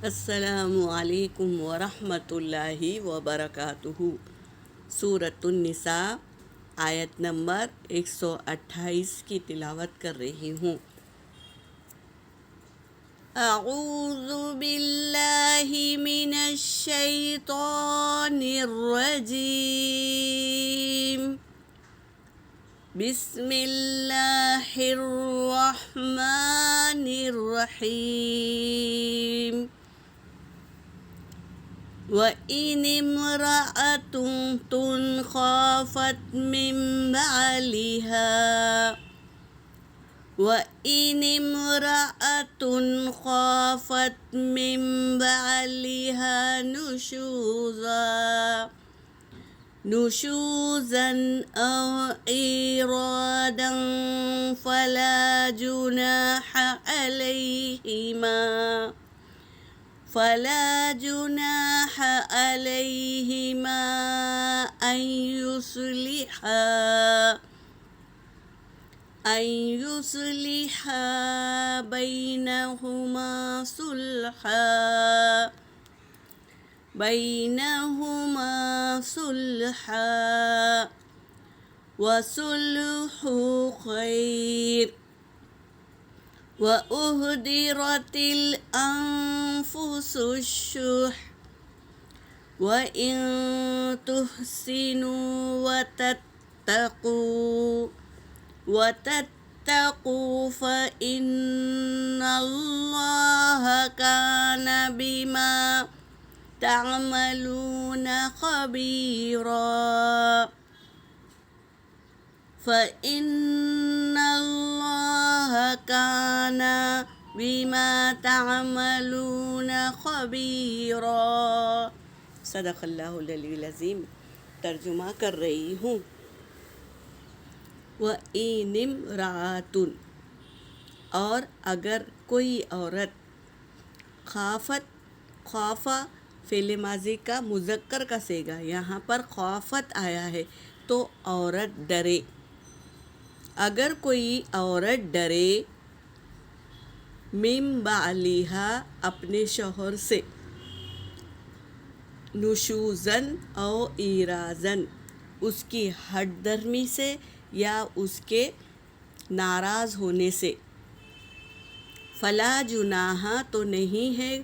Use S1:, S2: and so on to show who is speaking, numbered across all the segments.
S1: السلام علیکم ورحمۃ اللہ وبرکاتہ۔ سورۃ النساء آیت نمبر 128 کی تلاوت کر رہی ہوں۔ اعوذ باللہ من الشیطان الرجیم، بسم اللہ الرحمن الرحیم۔ وَإِنِ امْرَأَةٌ خَافَتْ مِنْ بَعْلِهَا نشوزا أو إعراضا فلا جناح عليهما أن يصلحا بينهما صلحا وصلح خير، وأهدرت الأنفس الشح، وإن تحسنوا وتتقوا فإن الله كان بما تعملون خبيرا۔ فإن الله كان بما تعملون خبيرا۔ صدق اللہ العلی العظیم۔ ترجمہ کر رہی ہوں۔ وَإِنِ امْرَأَةٌ، اور اگر کوئی عورت، خوفا فعل ماضی کا مذکر کا صیغہ، یہاں پر خوفت آیا ہے تو عورت ڈرے، اگر کوئی عورت ڈرے، من بعلیہا اپنے شوہر سے، نشوزن او ایرازن اس کی ہٹ درمی سے یا اس کے ناراض ہونے سے، فلا جناح تو نہیں ہے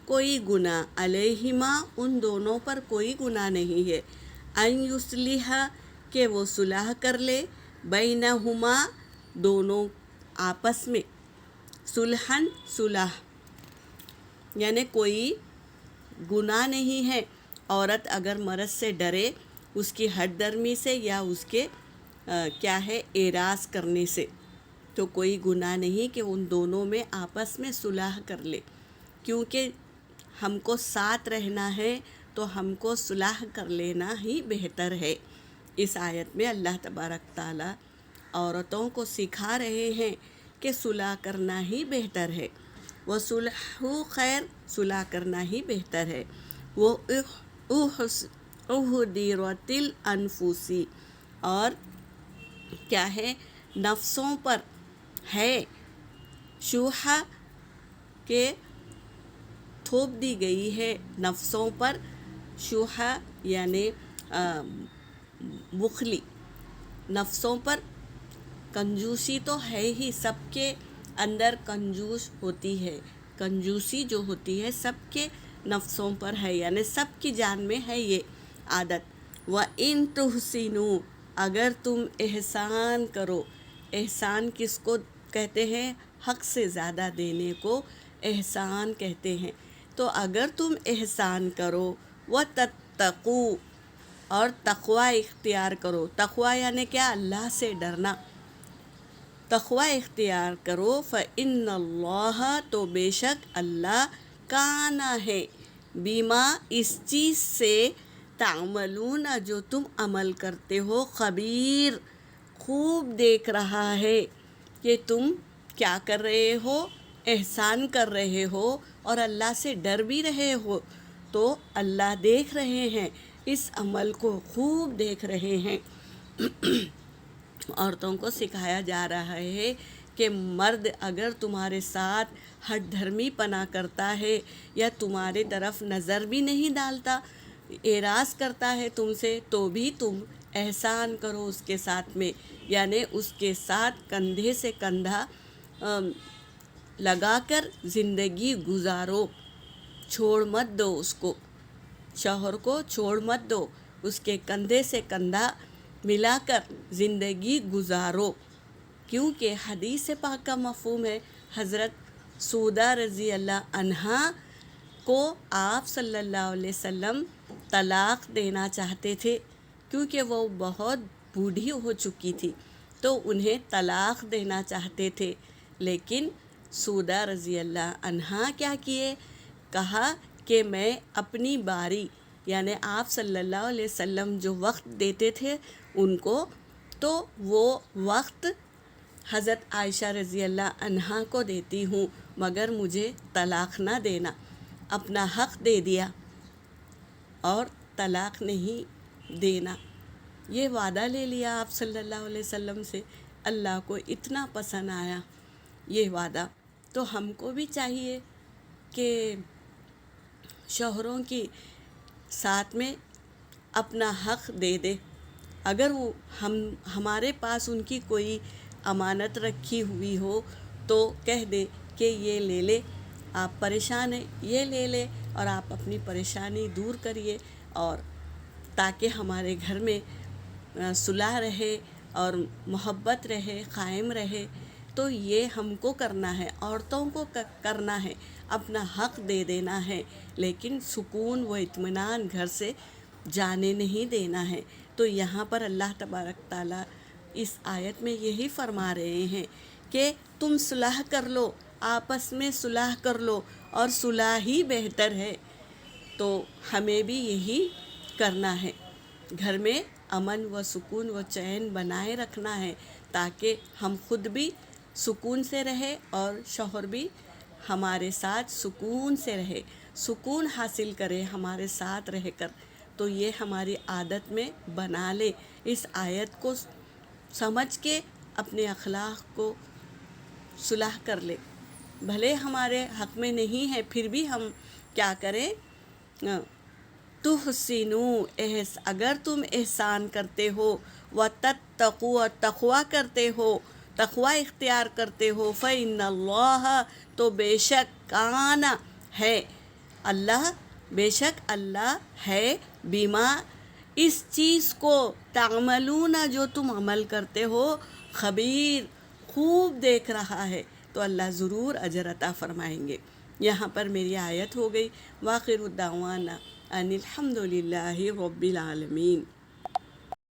S1: کوئی گناہ، علیہما ان دونوں پر کوئی گناہ نہیں ہے، ان یصلحا کہ وہ صلح کر لے، بینہما دونوں آپس میں، صلحاً صلح، یعنی کوئی گناہ نہیں ہے۔ عورت اگر مرد سے ڈرے اس کی ہٹ درمی سے یا اس کے اعراض کرنے سے، تو کوئی گناہ نہیں کہ ان دونوں میں آپس میں صلح کر لے، کیونکہ ہم کو ساتھ رہنا ہے تو ہم کو صلح کر لینا ہی بہتر ہے۔ اس آیت میں اللہ تبارک تعالیٰ عورتوں کو سکھا رہے ہیں کہ صلح کرنا ہی بہتر ہے، وصلح خیر، صلح کرنا ہی بہتر ہے۔ وہ احضرت الانفس، اور کیا ہے، نفسوں پر ہے، شوہا کے تھوپ دی گئی ہے نفسوں پر، شوہا یعنی بخلی، نفسوں پر کنجوسی تو ہے ہی، سب کے اندر کنجوس ہوتی ہے، کنجوسی جو ہوتی ہے سب کے نفسوں پر ہے، یعنی سب کی جان میں ہے یہ عادت۔ وَإِن تُحْسِنُوا، اگر تم احسان کرو، احسان کس کو کہتے ہیں؟ حق سے زیادہ دینے کو احسان کہتے ہیں۔ تو اگر تم احسان کرو، وَتَتَّقُوا، اور تقوی اختیار کرو، تقوی یعنی کیا؟ اللہ سے ڈرنا، تقوی اختیار کرو، فَإِنَّ اللَّهَ تو بے شک اللہ، کانا ہے، بیما اس چیز سے، تعملون جو تم عمل کرتے ہو، خبیر خوب دیکھ رہا ہے کہ تم کیا کر رہے ہو، احسان کر رہے ہو اور اللہ سے ڈر بھی رہے ہو، تو اللہ دیکھ رہے ہیں، اس عمل کو خوب دیکھ رہے ہیں۔ عورتوں کو سکھایا جا رہا ہے کہ مرد اگر تمہارے ساتھ ہٹ دھرمی پنا کرتا ہے یا تمہارے طرف نظر بھی نہیں ڈالتا، اعراض کرتا ہے تم سے، تو بھی تم احسان کرو اس کے ساتھ میں، یعنی اس کے ساتھ کندھے سے کندھا لگا کر زندگی گزارو، چھوڑ مت دو اس کو، شوہر کو چھوڑ مت دو، اس کے کندھے سے کندھا ملا کر زندگی گزارو، کیونکہ حدیث پاک کا مفہوم ہے۔ حضرت سودہ رضی اللہ عنہا کو آپ صلی اللہ علیہ وسلم طلاق دینا چاہتے تھے، کیونکہ وہ بہت بوڑھی ہو چکی تھی، تو انہیں طلاق دینا چاہتے تھے، لیکن سودہ رضی اللہ عنہا کیا کیے، کہا کہ میں اپنی باری، یعنی آپ صلی اللہ علیہ وسلم جو وقت دیتے تھے ان کو، تو وہ وقت حضرت عائشہ رضی اللہ عنہا کو دیتی ہوں، مگر مجھے طلاق نہ دینا، اپنا حق دے دیا اور طلاق نہیں دینا، یہ وعدہ لے لیا آپ صلی اللہ علیہ وسلم سے۔ اللہ کو اتنا پسند آیا یہ وعدہ، تو ہم کو بھی چاہیے کہ شوہروں کی ساتھ میں اپنا حق دے دے، اگر وہ ہمارے پاس ان کی کوئی امانت رکھی ہوئی ہو تو کہہ دے کہ یہ لے لے، آپ پریشان ہیں یہ لے لے اور آپ اپنی پریشانی دور کریے، اور تاکہ ہمارے گھر میں صلح رہے اور محبت رہے، قائم رہے، تو یہ ہم کو کرنا ہے، عورتوں کو کرنا ہے، اپنا حق دے دینا ہے، لیکن سکون و اطمینان گھر سے جانے نہیں دینا ہے۔ تو یہاں پر اللہ تبارک تعالیٰ اس آیت میں یہی فرما رہے ہیں کہ تم صلح کر لو، آپس میں صلح کر لو، اور صلح ہی بہتر ہے، تو ہمیں بھی یہی کرنا ہے، گھر میں امن و سکون و چین بنائے رکھنا ہے، تاکہ ہم خود بھی سکون سے رہے اور شوہر بھی ہمارے ساتھ سکون سے رہے، سکون حاصل کرے ہمارے ساتھ رہ کر۔ تو یہ ہماری عادت میں بنا لے، اس آیت کو سمجھ کے اپنے اخلاق کو صلح کر لے، بھلے ہمارے حق میں نہیں ہے پھر بھی ہم کیا کریں، تحسنوا، اگر تم احسان کرتے ہو، وتتقوا، اور تقویٰ کرتے ہو، تقویٰ اختیار کرتے ہو، فإن اللہ، تو بے شک، کان، ہے، اللہ، بے شک اللہ ہے، بما، اس چیز کو، تعملون، جو تم عمل کرتے ہو، خبیر، خوب دیکھ رہا ہے، تو اللہ ضرور اجر عطا فرمائیں گے۔ یہاں پر میری آیت ہو گئی۔ وآخر دعوانا ان الحمد للہ رب العالمین۔